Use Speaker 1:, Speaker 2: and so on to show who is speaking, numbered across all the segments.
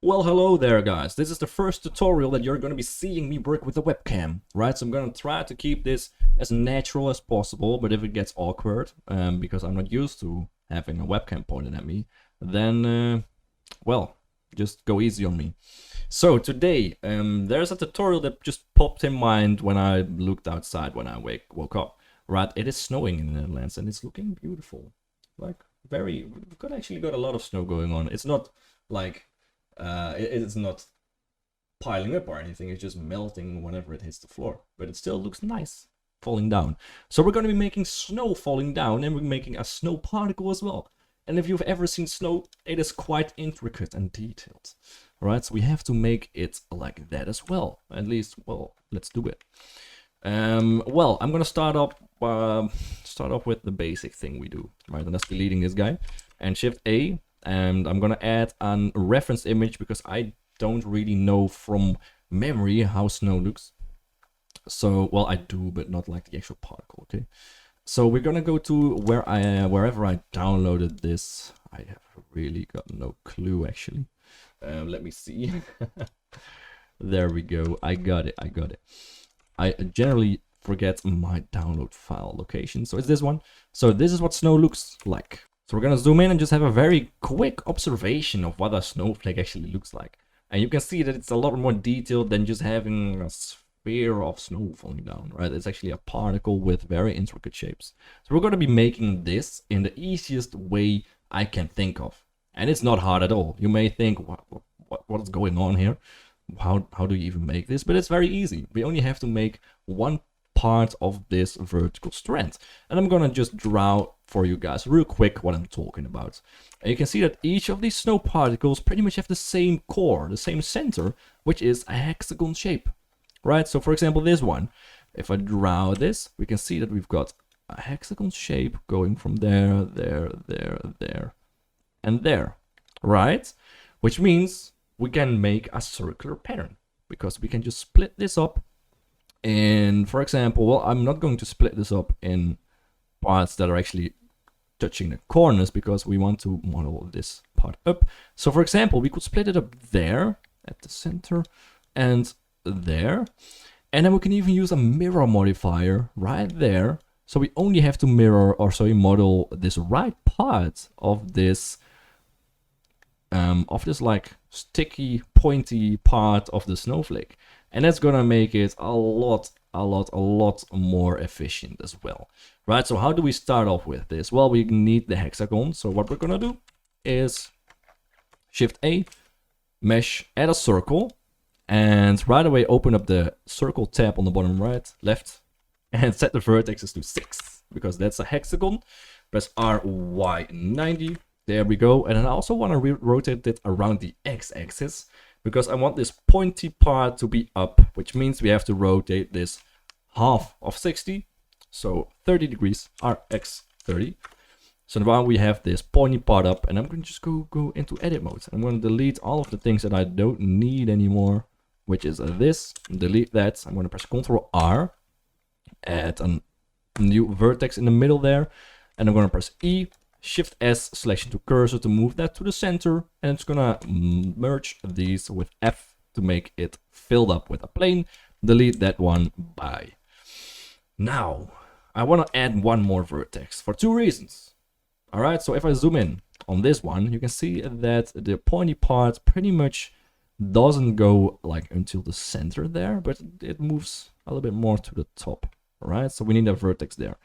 Speaker 1: Well, hello there, guys. This is the first tutorial that you're going to be seeing me work with a webcam, right? So I'm going to try to keep this as natural as possible, but if it gets awkward, because I'm not used to having a webcam pointed at me, then, well, just go easy on me. So today, there's a tutorial that just popped in mind when I looked outside when I woke up, right? It is snowing in the Netherlands and it's looking beautiful. Like, we've actually got a lot of snow going on. It's not like... it's not piling up or anything, it's just melting whenever it hits the floor, but it still looks nice falling down. So we're going to be making snow falling down, and we're making a snow particle as well. And if you've ever seen snow, it is quite intricate and detailed. Alright, so we have to make it like that as well. At least, well, let's do it. Well, I'm gonna start off with the basic thing we do, right? And that's deleting this guy, and Shift A. And I'm gonna add a reference image because I don't really know from memory how snow looks. So, well, I do, but not like the actual particle, okay? So we're gonna go to wherever I downloaded this. I have really got no clue, actually. Let me see. There we go. I got it. I generally forget my download file location. So it's this one. So this is what snow looks like. So we're gonna zoom in and just have a very quick observation of what a snowflake actually looks like. And you can see that it's a lot more detailed than just having a sphere of snow falling down, right? It's actually a particle with very intricate shapes. So we're gonna be making this in the easiest way I can think of. And it's not hard at all. You may think, what is going on here? How do you even make this? But it's very easy. We only have to make one part of this vertical strand. And I'm gonna just draw for you guys real quick what I'm talking about. And you can see that each of these snow particles pretty much have the same core, the same center, which is a hexagon shape, right? So for example, this one, if I draw this, we can see that we've got a hexagon shape going from there, and there, right? Which means we can make a circular pattern because we can just split this up. And for example, well, I'm not going to split this up in parts that are actually touching the corners because we want to model this part up. So for example, we could split it up there at the center and there. And then we can even use a mirror modifier right there. So we only have to mirror, or so we model this right part of this like sticky, pointy part of the snowflake. And that's gonna make it a lot more efficient as well, right? So how do we start off with this? Well, we need the hexagon. So what we're gonna do is Shift A, mesh, add a circle, and right away open up the circle tab on the bottom right, left, and set the vertexes to 6 because that's a hexagon. Press RY90. There we go. And then I also want to rotate it around the x-axis because I want this pointy part to be up, which means we have to rotate this half of 60. So 30 degrees, RX30. So now we have this pointy part up, and I'm going to just go into edit mode. I'm going to delete all of the things that I don't need anymore, which is this. Delete that. I'm going to press Ctrl R, add a new vertex in the middle there, and I'm going to press E. Shift S, selection to cursor to move that to the center, and it's gonna merge these with F to make it filled up with a plane. Delete that one. Bye. Now, I want to add one more vertex for 2 reasons. Alright, so if I zoom in on this one, you can see that the pointy part pretty much doesn't go like until the center there, but it moves a little bit more to the top. Alright, so we need a vertex there.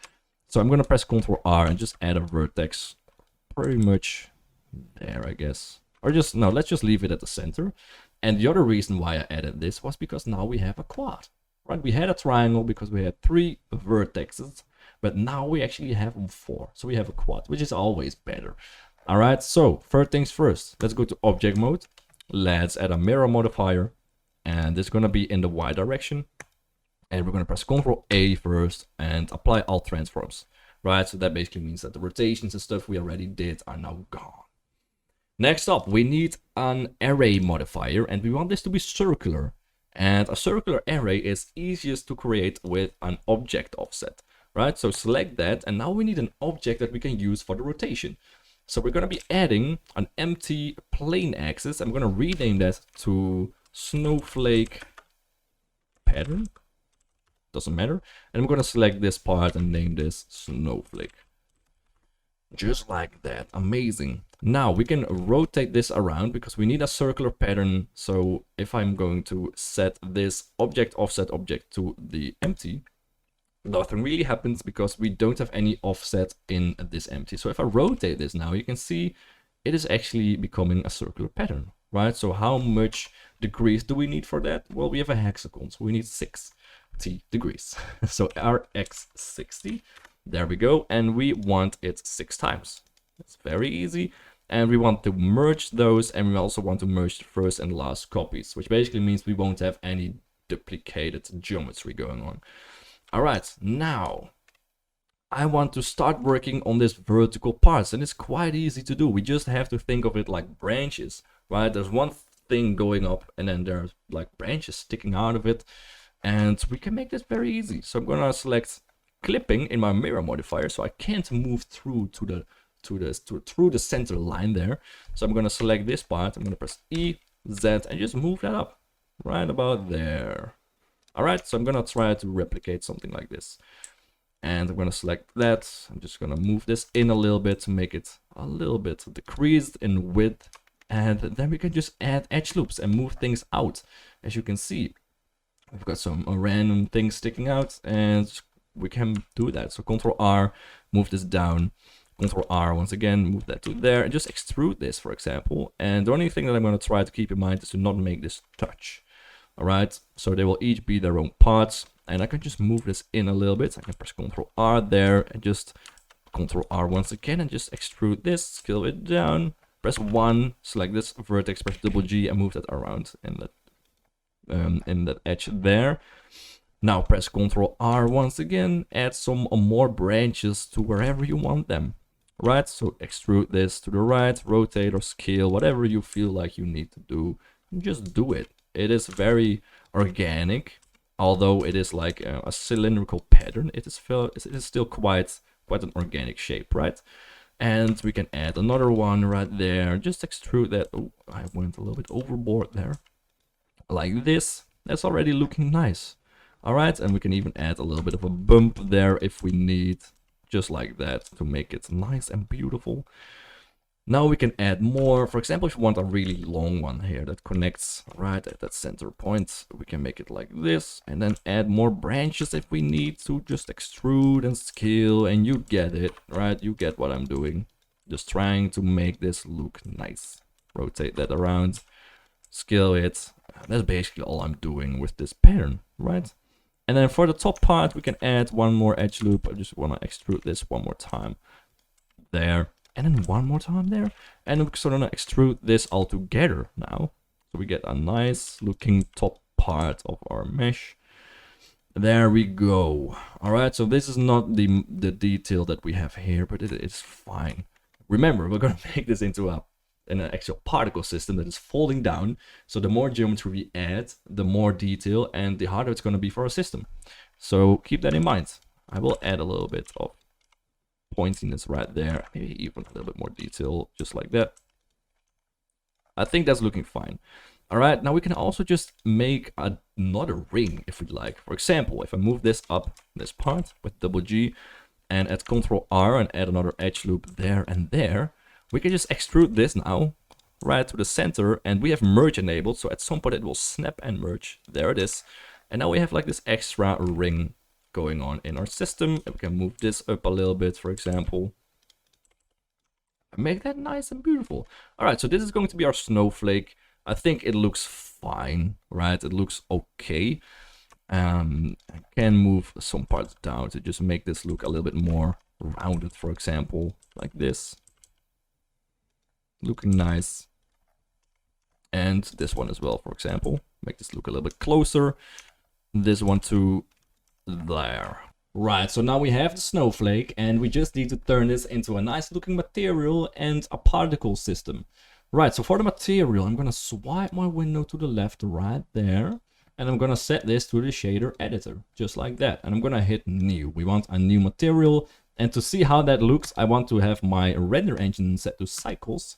Speaker 1: So I'm going to press Ctrl R and just add a vertex pretty much there, I guess. Or just, no, let's just leave it at the center. And the other reason why I added this was because now we have a quad, right? We had a triangle because we had 3 vertexes, but now we actually have 4. So we have a quad, which is always better. All right, so first things first, let's go to object mode. Let's add a mirror modifier, and it's going to be in the Y direction. And we're going to press Ctrl A first and apply all transforms, right? So that basically means that the rotations and stuff we already did are now gone. Next up, we need an array modifier, and we want this to be circular. And a circular array is easiest to create with an object offset, right? So select that, and now we need an object that we can use for the rotation. So we're going to be adding an empty plane axis. I'm going to rename that to snowflake pattern. Doesn't matter. And I'm going to select this part and name this snowflake. Just like that. Amazing. Now we can rotate this around because we need a circular pattern. So if I'm going to set this object offset object to the empty, nothing really happens because we don't have any offset in this empty. So if I rotate this now, you can see it is actually becoming a circular pattern, right? So how much degrees do we need for that? Well, we have a hexagon, so we need 60 degrees. So Rx 60. There we go, and we want it 6 times. It's very easy, and we want to merge those, and we also want to merge the first and last copies, which basically means we won't have any duplicated geometry going on. All right, now I want to start working on this vertical parts, and it's quite easy to do. We just have to think of it like branches, right? There's one thing going up, and then there's like branches sticking out of it, and we can make this very easy. So I'm gonna select clipping in my mirror modifier, so I can't move through through the center line there. So I'm gonna select this part. I'm gonna press E, Z, and just move that up right about there. All right, so I'm gonna try to replicate something like this, and I'm gonna select that. I'm just gonna move this in a little bit to make it a little bit decreased in width, and then we can just add edge loops and move things out. As you can see, we've got some random things sticking out, and we can do that. So Ctrl R, move this down, Ctrl R once again, move that to there, and just extrude this, for example. And the only thing that I'm going to try to keep in mind is to not make this touch. All right, so they will each be their own parts, and I can just move this in a little bit. I can press Ctrl R there, and just Ctrl R once again, and just extrude this, scale it down, press 1, select this vertex, press double G, and move that around in that edge there. Now press Ctrl R once again, add some more branches to wherever you want them. Right, so extrude this to the right, rotate or scale, whatever you feel like you need to do, just do it. It is very organic, although it is like a cylindrical pattern. It is still quite an organic shape, right? And we can add another one right there. Just extrude that. Oh, I went a little bit overboard there. Like this. That's already looking nice. All right, and we can even add a little bit of a bump there if we need, just like that, to make it nice and beautiful. Now we can add more. For example, if you want a really long one here that connects right at that center point, we can make it like this, and then add more branches if we need to. Just extrude and scale, and you get it, right? You get what I'm doing. Just trying to make this look nice. Rotate that around, scale it. That's basically all I'm doing with this pattern, right? And then for the top part, we can add one more edge loop. I just want to extrude this one more time there, and then one more time there. And we're sort of extrude this all together now. So we get a nice looking top part of our mesh. There we go. All right, so this is not the detail that we have here, but it's fine. Remember, we're going to make this into an actual particle system that is folding down. So the more geometry we add, the more detail and the harder it's going to be for our system. So keep that in mind. I will add a little bit of pointiness right there, maybe even a little bit more detail, just like that. I think that's looking fine. All right, now we can also just make another ring if we'd like. For example, if I move this up, this part with double G, and add Ctrl R and add another edge loop there and there, we can just extrude this now right to the center, and we have merge enabled, so at some point it will snap and merge. There it is. And now we have like this extra ring going on in our system, and we can move this up a little bit, for example. Make that nice and beautiful. All right, so this is going to be our snowflake. I think it looks fine, right? It looks okay. I can move some parts down to just make this look a little bit more rounded, for example, like this. Looking nice. And this one as well, for example. Make this look a little bit closer. This one to there. Right, so now we have the snowflake, and we just need to turn this into a nice looking material and a particle system. Right, so for the material, I'm gonna swipe my window to the left right there, and I'm gonna set this to the shader editor, just like that. And I'm gonna hit new. We want a new material And to see how that looks, I want to have my render engine set to cycles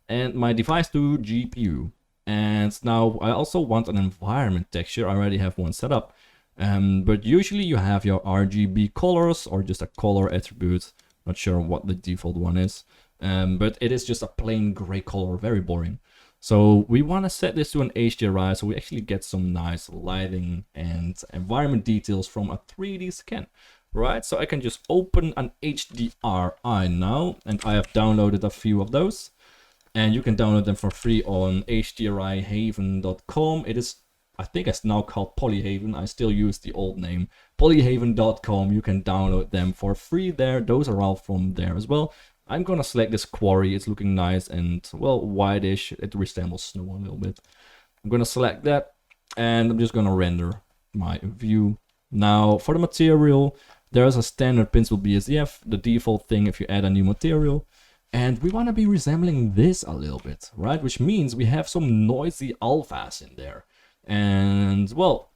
Speaker 1: and my device to GPU. And now I also want an environment texture. I already have one set up. But usually you have your RGB colors or just a color attribute. Not sure what the default one is. But it is just a plain gray color, very boring. So we want to set this to an HDRI so we actually get some nice lighting and environment details from a 3D scan. Right, so I can just open an HDRI now, and I have downloaded a few of those. And you can download them for free on hdrihaven.com. It is, I think it's now called Polyhaven. I still use the old name, polyhaven.com. You can download them for free there. Those are all from there as well. I'm gonna select this quarry. It's looking nice and, well, whitish. It resembles snow a little bit. I'm gonna select that, and I'm just gonna render my view. Now, for the material, there's a standard pencil BSDF, the default thing if you add a new material. And we want to be resembling this a little bit, right? Which means we have some noisy alphas in there. And, well,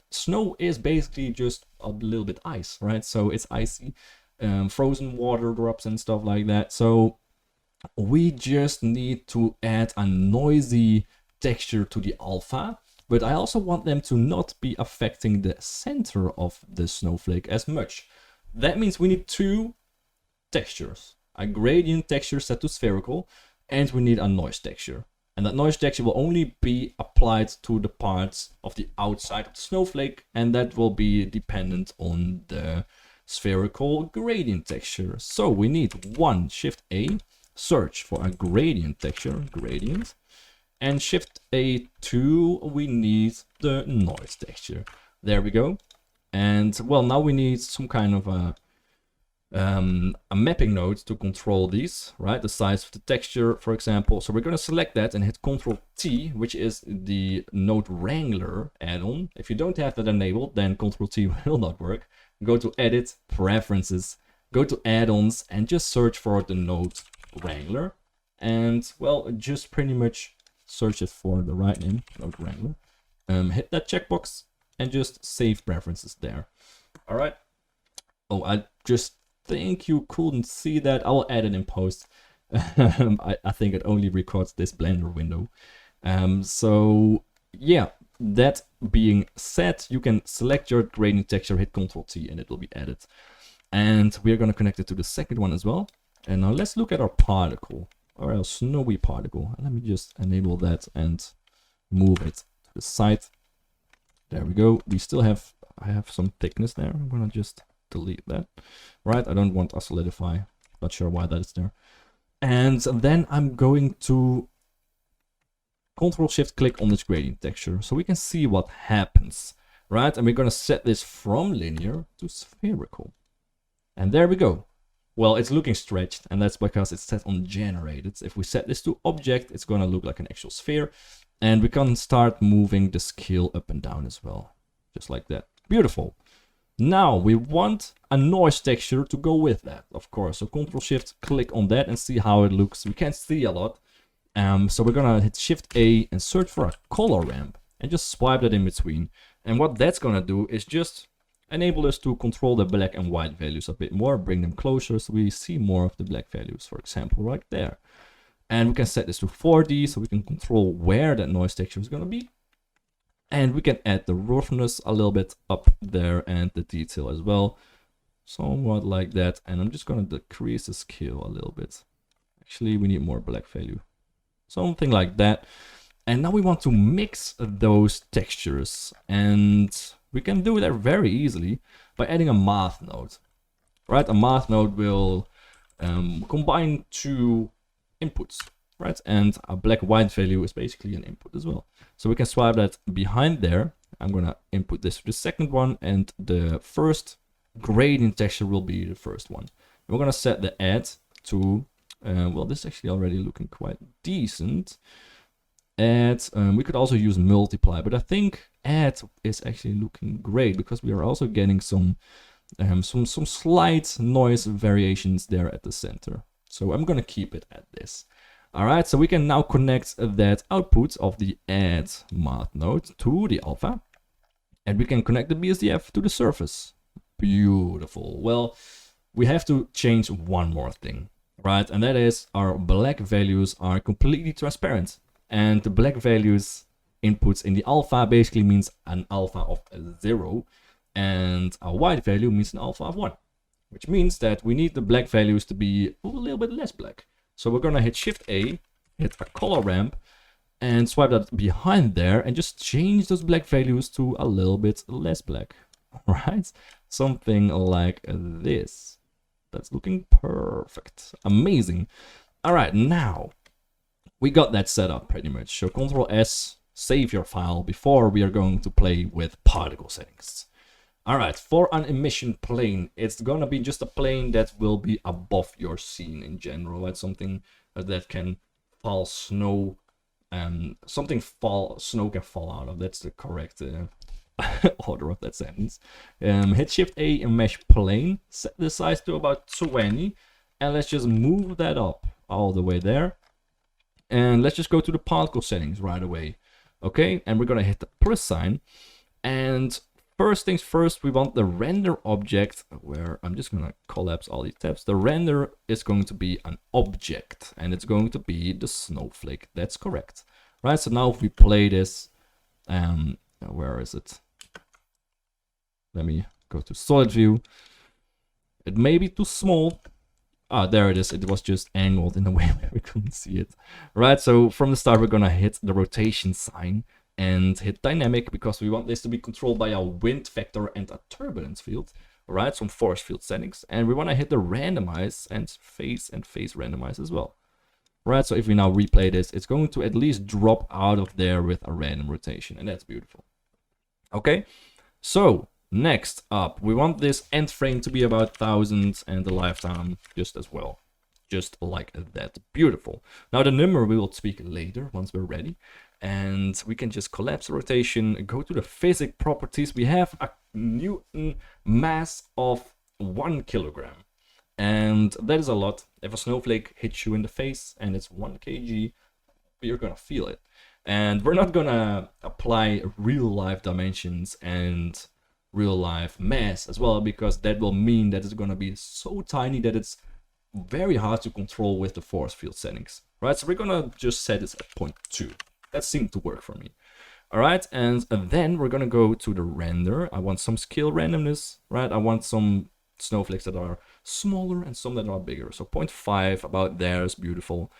Speaker 1: snow is basically just a little bit ice, right? So it's icy, frozen water drops and stuff like that. So we just need to add a noisy texture to the alpha. But I also want them to not be affecting the center of the snowflake as much. That means we need two textures. A gradient texture set to spherical, and we need a noise texture. And that noise texture will only be applied to the parts of the outside of the snowflake, and that will be dependent on the spherical gradient texture. So we need Shift A, search for a gradient texture, gradient. And Shift A2, we need the noise texture. There we go. And, well, now we need some kind of a mapping node to control these, right? The size of the texture, for example. So we're going to select that and hit Ctrl T, which is the Node Wrangler add-on. If you don't have that enabled, then Ctrl T will not work. Go to Edit, Preferences, go to Add-ons, and just search for the Node Wrangler. And, well, just pretty much search it for the right name, Node Wrangler. Hit that checkbox and just save preferences there. All right. Oh, I just think you couldn't see that. I will add it in post. I think it only records this Blender window. So yeah, that being said, you can select your gradient texture, hit Ctrl T, and it will be added. And we're going to connect it to the second one as well. And now let's look at our particle, or our snowy particle. Let me just enable that and move it to the side. There we go. We still have, I have some thickness there. I'm going to just delete that. Right, I don't want a solidify. Not sure why that is there. And then I'm going to Ctrl Shift click on this gradient texture so we can see what happens. Right, and we're going to set this from linear to spherical. And there we go. Well, it's looking stretched, and that's because it's set on generated. If we set this to object, it's going to look like an actual sphere. And we can start moving the scale up and down as well. Just like that. Beautiful. Now we want a noise texture to go with that, of course. So Ctrl Shift click on that and see how it looks. We can't see a lot. So we're going to hit Shift A and search for a color ramp and just swipe that in between. And what that's going to do is just enable us to control the black and white values a bit more, bring them closer so we see more of the black values, for example, right there. And we can set this to 4D so we can control where that noise texture is going to be. And we can add the roughness a little bit up there and the detail as well. Somewhat like that. And I'm just going to decrease the scale a little bit. Actually, we need more black value. Something like that. And now we want to mix those textures. And we can do that very easily by adding a math node. Right? A math node will combine two inputs. Right, and a black-white value is basically an input as well. So we can swipe that behind there. I'm gonna input this to the second one, and the first gradient texture will be the first one. We're gonna set the add to, well, this is actually already looking quite decent. Add, we could also use multiply, but I think add is actually looking great because we are also getting some slight noise variations there at the center. So I'm gonna keep it at this. All right, so we can now connect that output of the add math node to the alpha, and we can connect the BSDF to the surface. Beautiful. Well, we have to change one more thing, right? And that is our black values are completely transparent. And the black values inputs in the alpha basically means an alpha of 0. And a white value means an alpha of 1. Which means that we need the black values to be a little bit less black. So we're gonna hit Shift A, hit a color ramp, and swipe that behind there and just change those black values to a little bit less black. Right? Something like this. That's looking perfect. Amazing. All right, now we got that set up pretty much. So Ctrl S, save your file before we are going to play with particle settings. All right, for an emission plane, it's gonna be just a plane that will be above your scene in general. That's something that can fall snow, snow can fall out of. That's the correct order of that sentence. Hit Shift A and mesh plane, set the size to about 20, and let's just move that up all the way there. And let's just go to the particle settings right away. Okay, and we're gonna hit the plus sign. And first things first, we want the render object, where I'm just gonna collapse all these tabs. The render is going to be an object, and it's going to be the snowflake. That's correct. Right, so now if we play this, where is it? Let me go to solid view. It may be too small. Ah, there it is. It was just angled in a way where we couldn't see it. Right, so from the start, we're gonna hit the rotation sign and hit dynamic because we want this to be controlled by a wind factor and a turbulence field. Right, some force field settings. And we wanna hit the randomize and phase randomize as well. Right, so if we now replay this, it's going to at least drop out of there with a random rotation, and that's beautiful. Okay, so next up, we want this end frame to be about 1000 and the lifetime just as well. Just like that. Beautiful. Now the number we will speak later once we're ready. And we can just collapse the rotation, go to the physics properties. We have a Newton mass of 1 kilogram. And that is a lot. If a snowflake hits you in the face and it's 1 kg, you're gonna feel it. And we're not gonna apply real life dimensions and real life mass as well, because that will mean that it's gonna be so tiny that it's very hard to control with the force field settings. Right, so we're gonna just set this at 0.2. That seemed to work for me. All right, and then we're gonna go to the render. I want some scale randomness, right? I want some snowflakes that are smaller and some that are bigger. So 0.5 about there is beautiful.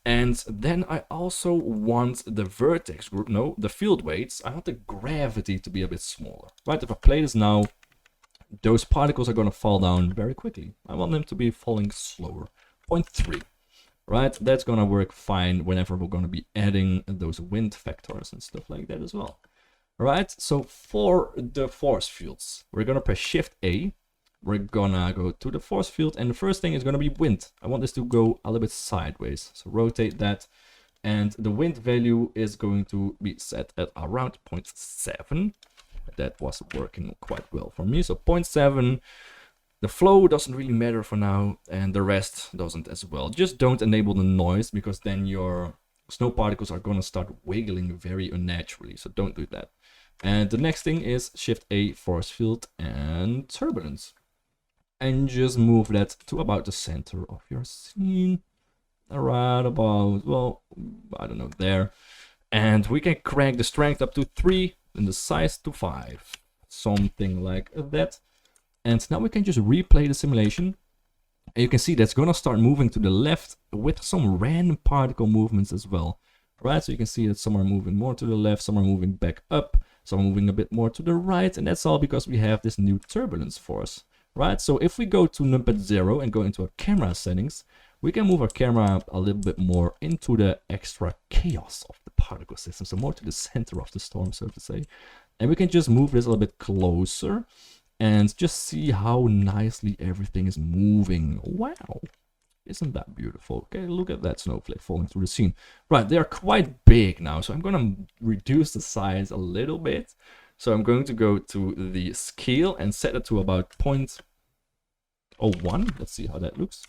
Speaker 1: And then I also want the vertex group, no, the field weights. I want the gravity to be a bit smaller, right? If I play this now, those particles are gonna fall down very quickly. I want them to be falling slower. 0.3. Right, that's gonna work fine whenever we're gonna be adding those wind factors and stuff like that as well. Right, so for the force fields, we're gonna press Shift A. We're gonna go to the force field, and the first thing is gonna be wind. I want this to go a little bit sideways, so rotate that. And the wind value is going to be set at around 0.7. That was working quite well for me, so 0.7. The flow doesn't really matter for now, and the rest doesn't as well. Just don't enable the noise, because then your snow particles are gonna start wiggling very unnaturally, so don't do that. And the next thing is Shift A, force field and turbulence. And just move that to about the center of your scene. Right about, well, I don't know, there. And we can crank the strength up to 3 and the size to 5. Something like that. And now we can just replay the simulation. And you can see that's gonna start moving to the left with some random particle movements as well. Right, so you can see that some are moving more to the left, some are moving back up, some are moving a bit more to the right. And that's all because we have this new turbulence force. Right, so if we go to numpad 0 and go into our camera settings, we can move our camera a little bit more into the extra chaos of the particle system. So more to the center of the storm, so to say. And we can just move this a little bit closer. And just see how nicely everything is moving. Wow, isn't that beautiful? Okay, look at that snowflake falling through the scene. Right, they are quite big now, so I'm gonna reduce the size a little bit. So I'm going to go to the scale and set it to about 0.01. Let's see how that looks.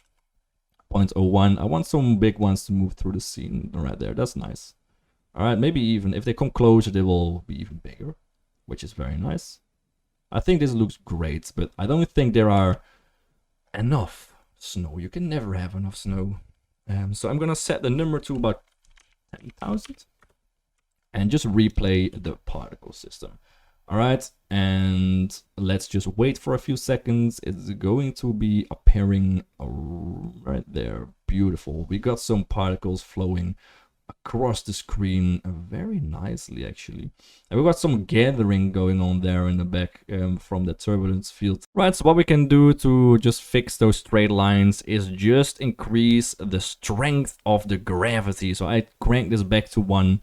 Speaker 1: 0.01. I want some big ones to move through the scene right there. That's nice. All right, maybe even if they come closer, they will be even bigger, which is very nice. I think this looks great, but I don't think there are enough snow. You can never have enough snow. So I'm gonna set the number to about 10,000 and just replay the particle system. All right, and let's just wait for a few seconds. It's going to be appearing right there. Beautiful. We got some particles flowing across the screen very nicely, actually. And we got some gathering going on there in the back from the turbulence field. Right, so what we can do to just fix those straight lines is just increase the strength of the gravity. So I crank this back to 1,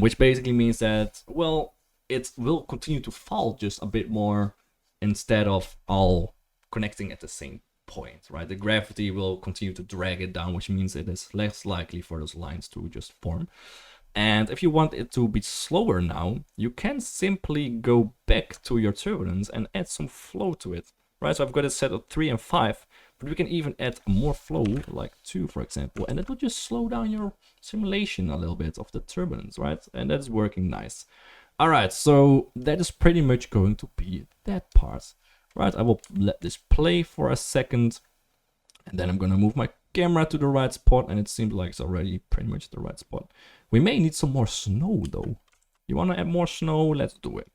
Speaker 1: which basically means that, well, it will continue to fall just a bit more instead of all connecting at the same point, right? The gravity will continue to drag it down, which means it is less likely for those lines to just form. And if you want it to be slower now, you can simply go back to your turbulence and add some flow to it, right? So I've got it set at 3 and 5, but we can even add more flow, like 2, for example, and it will just slow down your simulation a little bit of the turbulence, right? And that's working nice. All right, so that is pretty much going to be that part, right? I will let this play for a second, and then I'm gonna move my camera to the right spot, and it seems like it's already pretty much the right spot. We may need some more snow though. You wanna add more snow? Let's do it.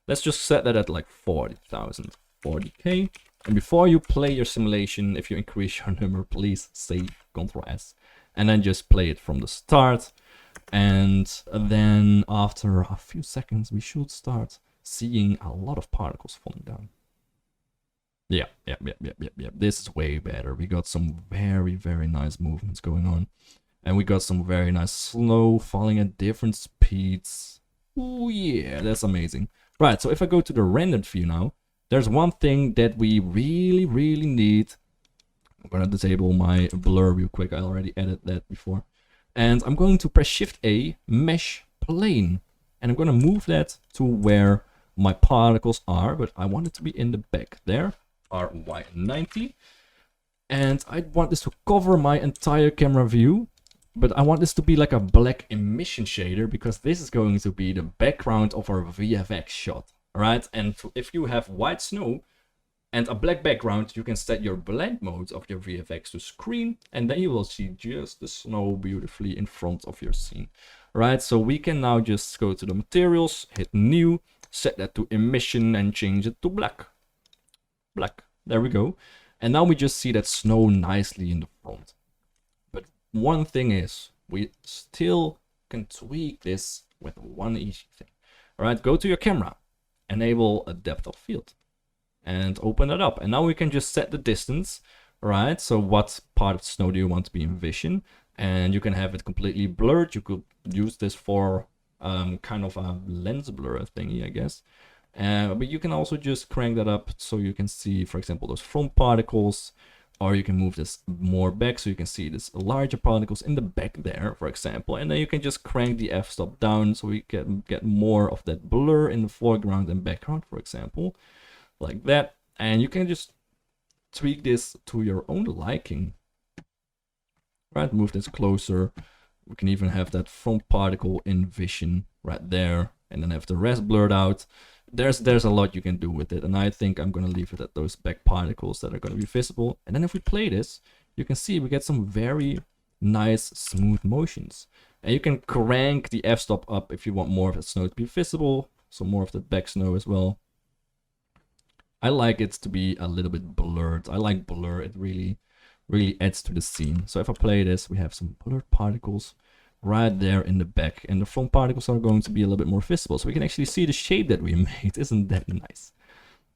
Speaker 1: Let's just set that at like 40,000, 40k. And before you play your simulation, if you increase your number, please say Ctrl S, and then just play it from the start. And then after a few seconds, we should start seeing a lot of particles falling down. Yeah. This is way better. We got some very, very nice movements going on. And we got some very nice snow falling at different speeds. Oh yeah, that's amazing. Right, so if I go to the rendered view now, there's one thing that we really need. I'm gonna disable my blur real quick. I already added that before. And I'm going to press Shift A, mesh plane. And I'm going to move that to where my particles are, but I want it to be in the back there, RY90. And I want this to cover my entire camera view, but I want this to be like a black emission shader, because this is going to be the background of our VFX shot, right? And if you have white snow and a black background, you can set your blend mode of your VFX to screen, and then you will see just the snow beautifully in front of your scene, right? So we can now just go to the materials, hit new, set that to emission, and change it to black. Black, there we go. And now we just see that snow nicely in the front. But one thing is, we still can tweak this with one easy thing. All right, go to your camera, enable a depth of field, and open it up. And now we can just set the distance, right? So what part of snow do you want to be in vision? And you can have it completely blurred. You could use this for kind of a lens blur thingy, I guess. But you can also just crank that up so you can see, for example, those front particles, or you can move this more back so you can see this larger particles in the back there, for example. And then you can just crank the f-stop down so we can get more of that blur in the foreground and background, for example. Like that, and you can just tweak this to your own liking, right? Move this closer. We can even have that front particle in vision right there, and then have the rest blurred out. There's a lot you can do with it, and I think I'm gonna leave it at those back particles that are gonna be visible. And then if we play this, you can see we get some very nice smooth motions, and you can crank the f-stop up if you want more of that snow to be visible, so more of the back snow as well. I like it to be a little bit blurred. I like blur. It really adds to the scene. So if I play this, we have some blurred particles right there in the back, and the front particles are going to be a little bit more visible, so we can actually see the shape that we made. Isn't that nice?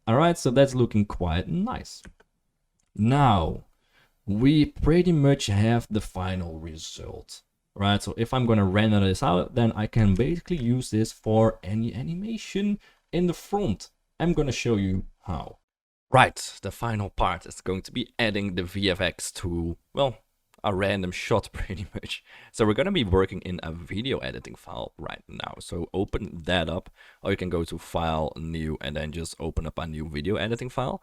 Speaker 1: All right, so that's looking quite nice. Now we pretty much have the final result, right? So if I'm going to render this out, then I can basically use this for any animation in the front. I'm going to show you how. Right, the final part is going to be adding the VFX to, well, a random shot pretty much. So we're going to be working in a video editing file right now. So open that up, or you can go to File, New, and then just open up a new video editing file.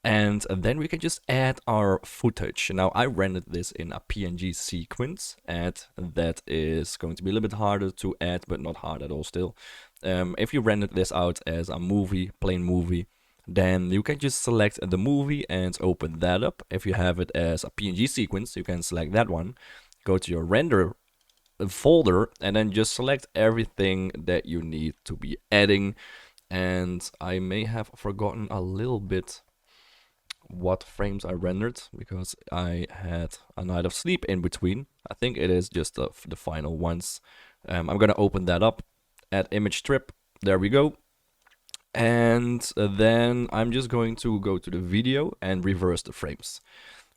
Speaker 1: And then we can just add our footage. Now I rendered this in a PNG sequence, and that is going to be a little bit harder to add, but not hard at all still. If you rendered this out as a movie, plain movie, then you can just select the movie and open that up. If you have it as a PNG sequence, you can select that one, go to your render folder, and then just select everything that you need to be adding. And I may have forgotten a little bit what frames I rendered because I had a night of sleep in between. I think it is just the final ones. I'm gonna open that up, add image strip, there we go. And then I'm just going to go to the video and reverse the frames,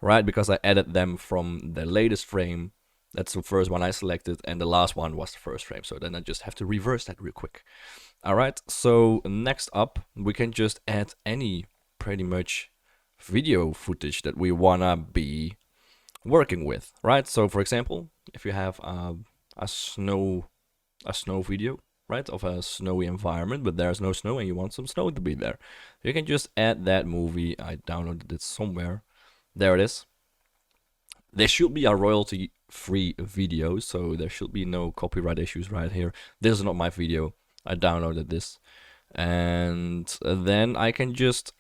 Speaker 1: right? Because I added them from the latest frame. That's the first one I selected, and the last one was the first frame. So then I just have to reverse that real quick. All right, so next up, we can just add any pretty much video footage that we wanna be working with, right? So for example, if you have a snow video, right, of a snowy environment, but there's no snow and you want some snow to be there, you can just add that movie. I downloaded it somewhere. There it is. There should be a royalty-free video, so there should be no copyright issues right here. This is not my video. I downloaded this. And then I can just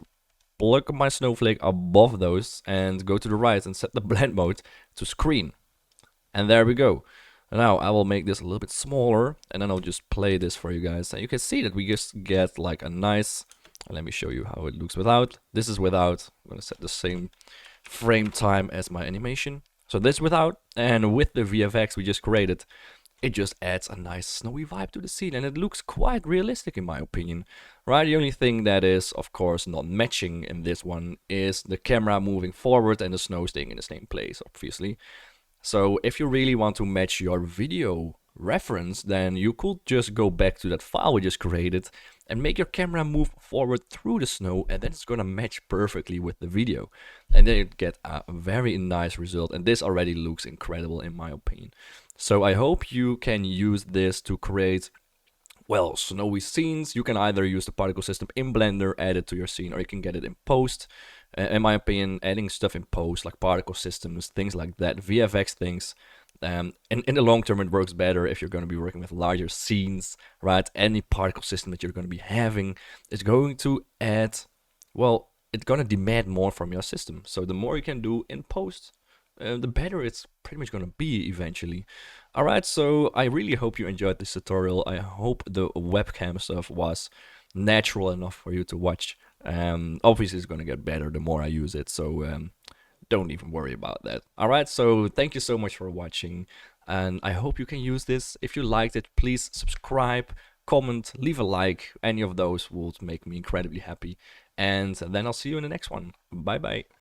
Speaker 1: plug my snowflake above those and go to the right and set the blend mode to screen. And there we go. Now I will make this a little bit smaller, and then I'll just play this for you guys. And you can see that we just get like a nice, let me show you how it looks without. This is without. I'm gonna set the same frame time as my animation. So this without, and with the VFX we just created, it just adds a nice snowy vibe to the scene, and it looks quite realistic in my opinion, right? The only thing that is, of course, not matching in this one is the camera moving forward and the snow staying in the same place, obviously. So if you really want to match your video reference, then you could just go back to that file we just created and make your camera move forward through the snow, and then it's gonna match perfectly with the video, and then you get a very nice result. And this already looks incredible in my opinion. So I hope you can use this to create, well, snowy scenes. You can either use the particle system in Blender, add it to your scene, or you can get it in post. In my opinion, adding stuff in post, like particle systems, things like that, VFX things, in the long term it works better if you're going to be working with larger scenes, right? Any particle system that you're going to be having is going to add, well, it's going to demand more from your system. So the more you can do in post, the better it's pretty much going to be eventually. Alright, so I really hope you enjoyed this tutorial. I hope the webcam stuff was natural enough for you to watch. Obviously it's going to get better the more I use it, so don't even worry about that. Alright, so thank you so much for watching, and I hope you can use this. If you liked it, please subscribe, comment, leave a like. Any of those would make me incredibly happy. And then I'll see you in the next one. Bye bye.